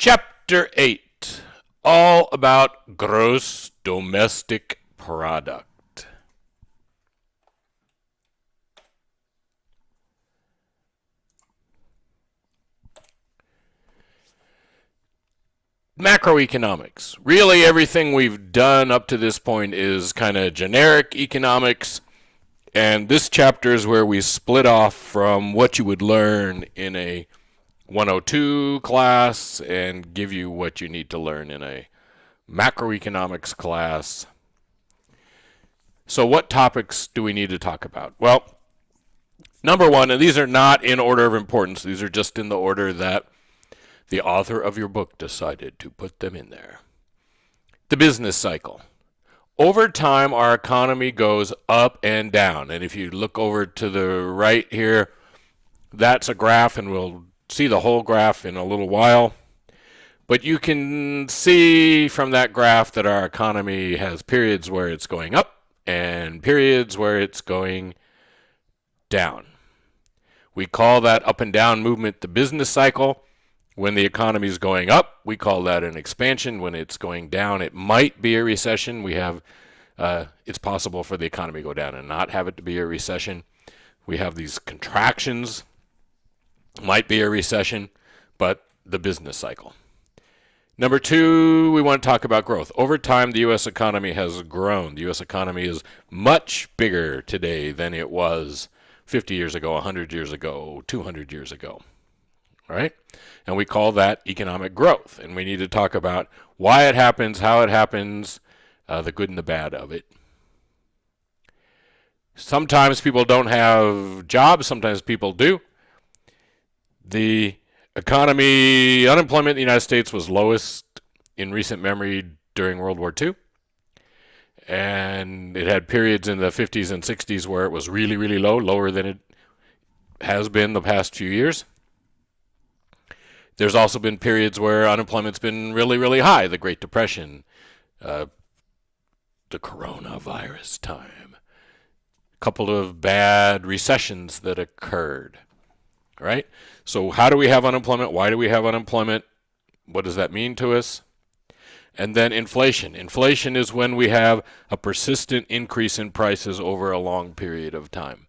Chapter 8, all about gross domestic product. Macroeconomics. Really, everything we've done up to this point is kind of generic economics, and this chapter is where we split off from what you would learn in a 102 class and give you what you need to learn in a macroeconomics class. So what topics do we need to talk about? Well, number one, and these are not in order of importance, these are just in the order that the author of your book decided to put them in there. The business cycle. Over time, our economy goes up and down. And if you look over to the right here, that's a graph, and we'll see the whole graph in a little while. But you can see from that graph that our economy has periods where it's going up and periods where it's going down. We call that up and down movement the business cycle. When the economy is going up, we call that an expansion. When it's going down, it might be a recession. It's possible for the economy to go down and not have it to be a recession. We have these contractions. Might be a recession, but the business cycle. Number two, we want to talk about growth. Over time, the U.S. economy has grown. The U.S. economy is much bigger today than it was 50 years ago, 100 years ago, 200 years ago. All right? And we call that economic growth. And we need to talk about why it happens, how it happens, the good and the bad of it. Sometimes people don't have jobs. Sometimes people do. The economy, unemployment in the United States was lowest in recent memory during World War II. And it had periods in the 50s and 60s where it was really, really low, lower than it has been the past few years. There's also been periods where unemployment's been really, really high. The Great Depression, the coronavirus time, a couple of bad recessions that occurred. Right? So how do we have unemployment? Why do we have unemployment? What does that mean to us? And then inflation. Inflation is when we have a persistent increase in prices over a long period of time.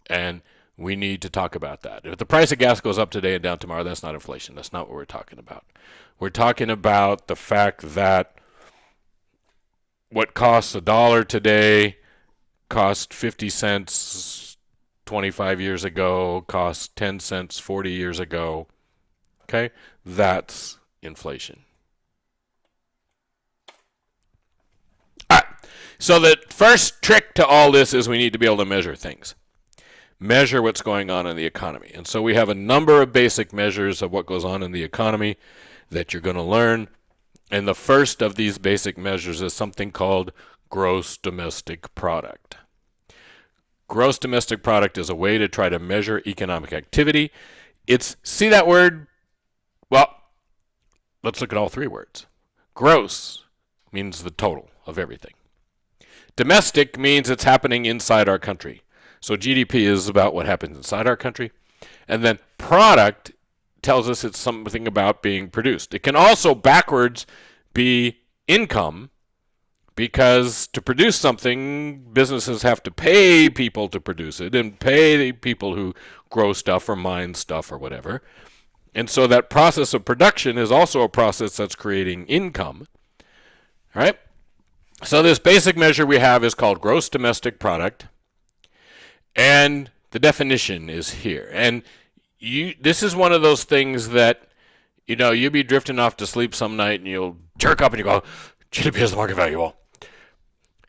And we need to talk about that. If the price of gas goes up today and down tomorrow, that's not inflation. That's not what we're talking about. We're talking about the fact that what costs $1 today cost 50 cents 25 years ago, cost 10 cents 40 years ago. Okay? That's inflation. All right. So the first trick to all this is we need to be able to measure things. Measure what's going on in the economy. And so we have a number of basic measures of what goes on in the economy that you're going to learn. And the first of these basic measures is something called gross domestic product. Gross domestic product is a way to try to measure economic activity. See that word? Well, let's look at all three words. Gross means the total of everything. Domestic means it's happening inside our country. So GDP is about what happens inside our country. And then product tells us it's something about being produced. It can also backwards be income, because to produce something, businesses have to pay people to produce it and pay the people who grow stuff or mine stuff or whatever. And so that process of production is also a process that's creating income. All right? So this basic measure we have is called gross domestic product. And the definition is here. And this is one of those things that, you'll be drifting off to sleep some night and you'll jerk up and you go, GDP is the market value of all.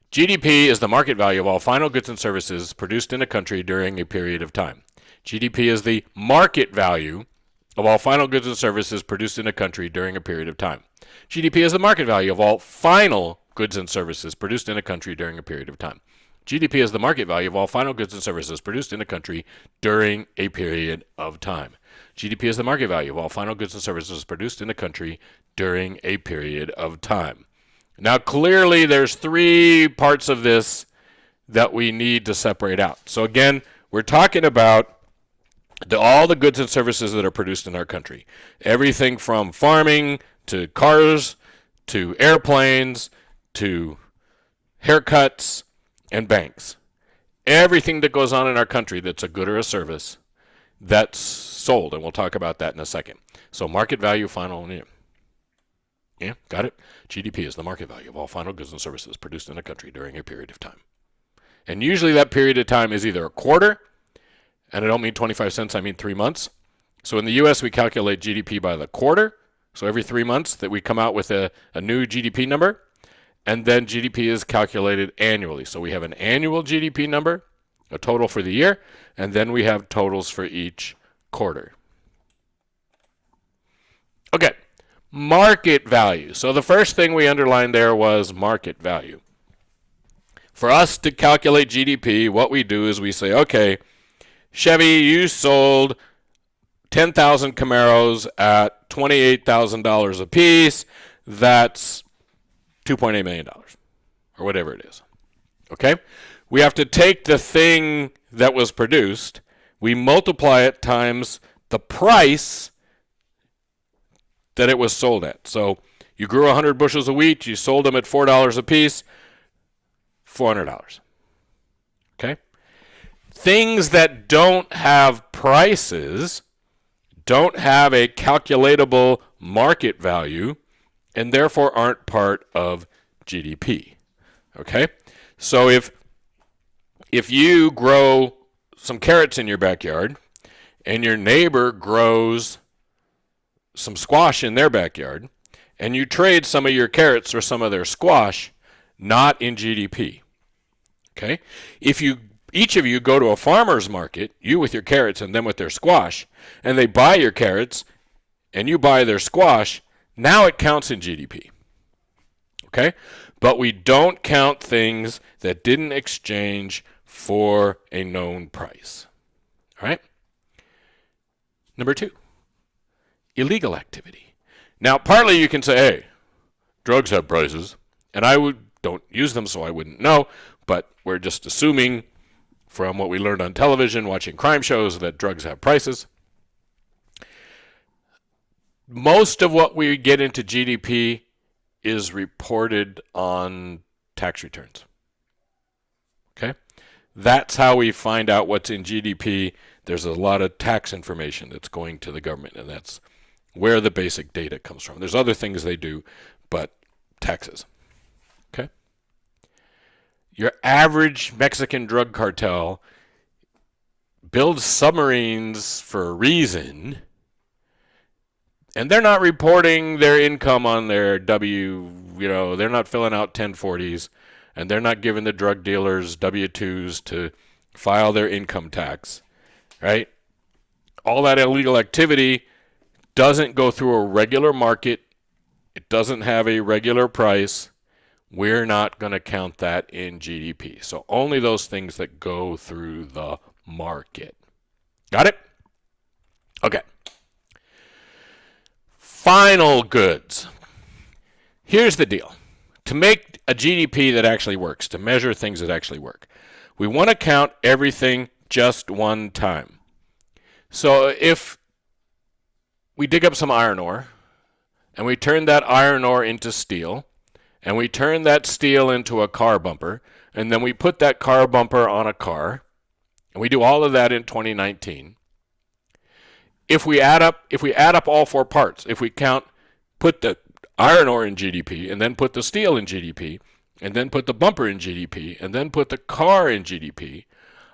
GDP is the market value of all final goods and services produced in a country during a period of time. GDP is the market value of all final goods and services produced in a country during a period of time. GDP is the market value of all final goods and services produced in a country during a period of time. GDP is the market value of all final goods and services produced in a country during a period of time. GDP is the market value of all final goods and services produced in a country during a period of time. Now, clearly, there's three parts of this that we need to separate out. So again, we're talking about all the goods and services that are produced in our country. Everything from farming to cars to airplanes to haircuts and banks. Everything that goes on in our country that's a good or a service that's sold, and we'll talk about that in a second. So market value, final, yeah, got it? GDP is the market value of all final goods and services produced in a country during a period of time. And usually that period of time is either a quarter, and I don't mean 25 cents, I mean 3 months. So in the U.S., we calculate GDP by the quarter. So every 3 months that we come out with a new GDP number, and then GDP is calculated annually. So we have an annual GDP number, a total for the year, and then we have totals for each quarter. Okay, market value. So the first thing we underlined there was market value. For us to calculate GDP, what we do is we say, okay, Chevy, you sold 10,000 Camaros at $28,000 a piece. That's $2.8 million, or whatever it is. Okay? We have to take the thing that was produced, we multiply it times the price that it was sold at. So you grew 100 bushels of wheat, you sold them at $4 a piece, $400. Okay? Things that don't have prices don't have a calculatable market value and therefore aren't part of GDP. Okay? So if you grow some carrots in your backyard and your neighbor grows some squash in their backyard and you trade some of your carrots for some of their squash, not in GDP. Okay? If each of you go to a farmer's market, you with your carrots and them with their squash, and they buy your carrots and you buy their squash, now it counts in GDP. Okay? But we don't count things that didn't exchange for a known price. All right? Number 2, illegal activity. Now, partly you can say, hey, drugs have prices, and don't use them, so I wouldn't know, but we're just assuming from what we learned on television, watching crime shows, that drugs have prices. Most of what we get into GDP is reported on tax returns. Okay? That's how we find out what's in GDP. There's a lot of tax information that's going to the government, and that's where the basic data comes from. There's other things they do, but taxes. Okay? Your average Mexican drug cartel builds submarines for a reason, and they're not reporting their income on their they're not filling out 1040s, and they're not giving the drug dealers W-2s to file their income tax, right? All that illegal activity doesn't go through a regular market. It doesn't have a regular price. We're not going to count that in GDP. So only those things that go through the market. Got it? Okay. Final goods. Here's the deal. To make a GDP that actually works, to measure things that actually work, we want to count everything just one time. So if we dig up some iron ore, and we turn that iron ore into steel, and we turn that steel into a car bumper, and then we put that car bumper on a car, and we do all of that in 2019. If we add up all 4 parts, if we put the iron ore in GDP, and then put the steel in GDP, and then put the bumper in GDP, and then put the car in GDP,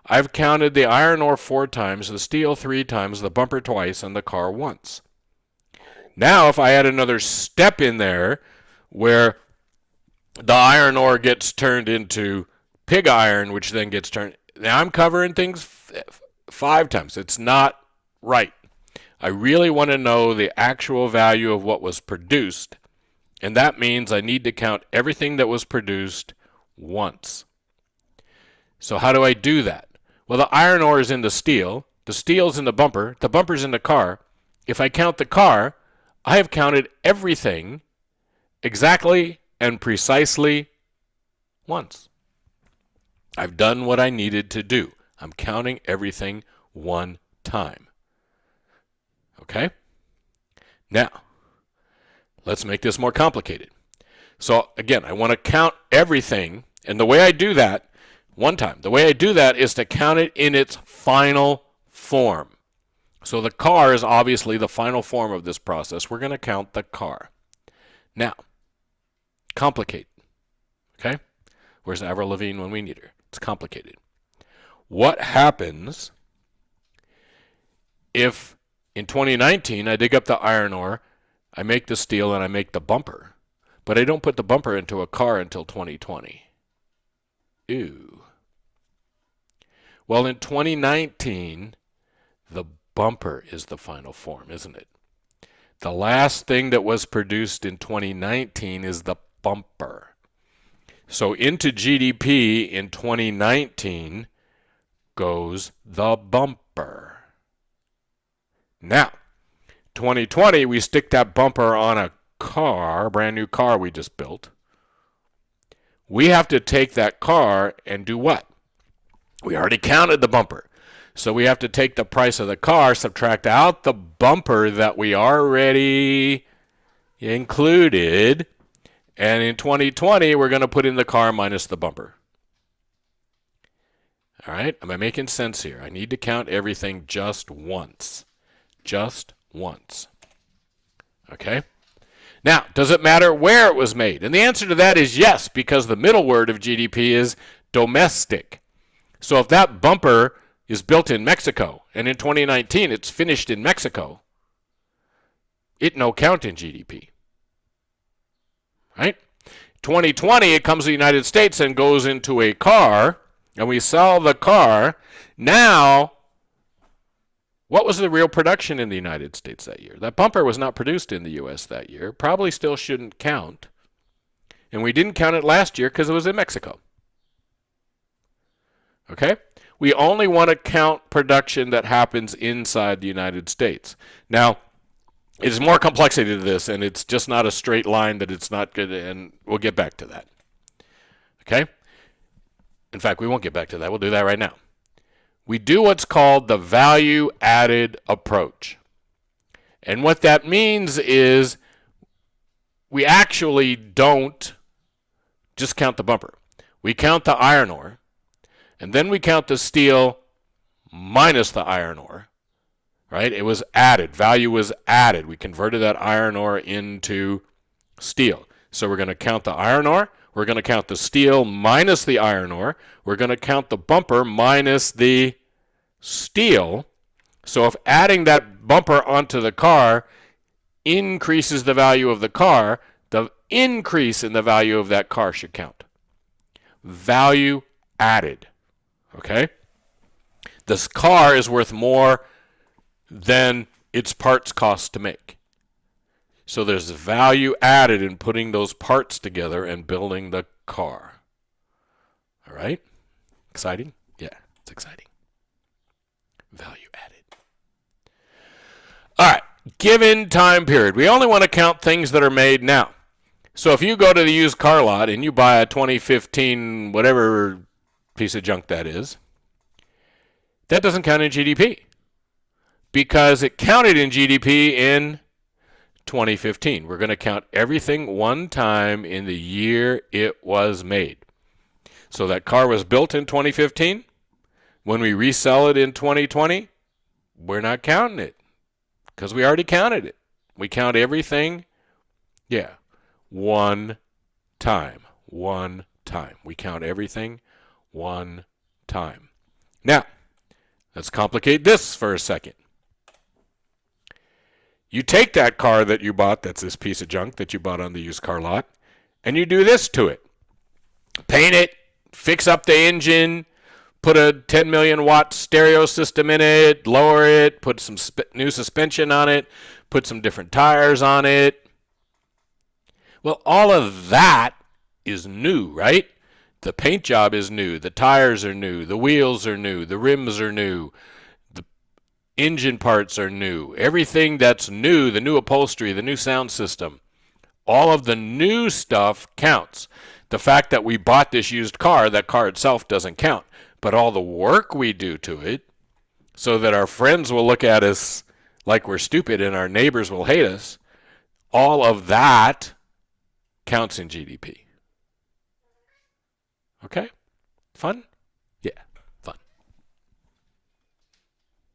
I've counted the iron ore 4 times, the steel 3 times, the bumper twice, and the car once. Now, if I add another step in there where the iron ore gets turned into pig iron, which then gets turned, now I'm covering things 5 times. It's not right. I really want to know the actual value of what was produced, and that means I need to count everything that was produced once. So how do I do that? Well, the iron ore is in the steel's in the bumper's in the car. If I count the car, I have counted everything exactly and precisely once. I've done what I needed to do. I'm counting everything one time. Okay? Now, let's make this more complicated. So again, I want to count everything, and the way I do that, the way I do that is to count it in its final form. So the car is obviously the final form of this process. We're going to count the car. Now, complicate. Okay? Where's Avril Lavigne when we need her? It's complicated. What happens if in 2019 I dig up the iron ore, I make the steel, and I make the bumper, but I don't put the bumper into a car until 2020? Ew. Well, in 2019, the bumper is the final form, isn't it? The last thing that was produced in 2019 is the bumper. So into GDP in 2019 goes the bumper. Now, 2020, we stick that bumper on a car, a brand new car we just built. We have to take that car and do what? We already counted the bumper. So we have to take the price of the car, subtract out the bumper that we already included, and in 2020, we're going to put in the car minus the bumper. All right? Am I making sense here? I need to count everything just once. Just once. Okay? Now, does it matter where it was made? And the answer to that is yes, because the middle word of GDP is domestic. So if that bumper is built in Mexico, and in 2019 it's finished in Mexico, it no count in GDP. Right? 2020, it comes to the United States and goes into a car, and we sell the car. Now, what was the real production in the United States that year? That bumper was not produced in the U.S. that year. Probably still shouldn't count. And we didn't count it last year because it was in Mexico. Okay? We only want to count production that happens inside the United States. Now, there's more complexity to this, and it's just not a straight line that it's not good, and we'll get back to that. Okay? In fact, we won't get back to that. We'll do that right now. We do what's called the value-added approach. And what that means is we actually don't just count the bumper. We count the iron ore, and then we count the steel minus the iron ore. Right? It was added. Value was added. We converted that iron ore into steel. So we're going to count the iron ore. We're going to count the steel minus the iron ore. We're going to count the bumper minus the steel. So if adding that bumper onto the car increases the value of the car, the increase in the value of that car should count. Value added. Okay? This car is worth more than its parts cost to make. So there's value added in putting those parts together and building the car. All right? Exciting? Yeah, it's exciting. Value added. All right, given time period. We only want to count things that are made now. So if you go to the used car lot and you buy a 2015 whatever piece of junk that is, that doesn't count in GDP. Because it counted in GDP in 2015. We're going to count everything one time in the year it was made. So that car was built in 2015. When we resell it in 2020, we're not counting it because we already counted it. We count everything, one time. One time. We count everything one time. Now, let's complicate this for a second. You take that car that you bought, that's this piece of junk that you bought on the used car lot, and you do this to it. Paint it, fix up the engine, put a 10 million watt stereo system in it, lower it, put some new suspension on it, put some different tires on it. Well, all of that is new, right? The paint job is new, the tires are new, the wheels are new, the rims are new. Engine parts are new. Everything that's new, the new upholstery, the new sound system, all of the new stuff counts. The fact that we bought this used car, that car itself doesn't count. But all the work we do to it so that our friends will look at us like we're stupid and our neighbors will hate us, all of that counts in GDP. Okay? Fun? Yeah.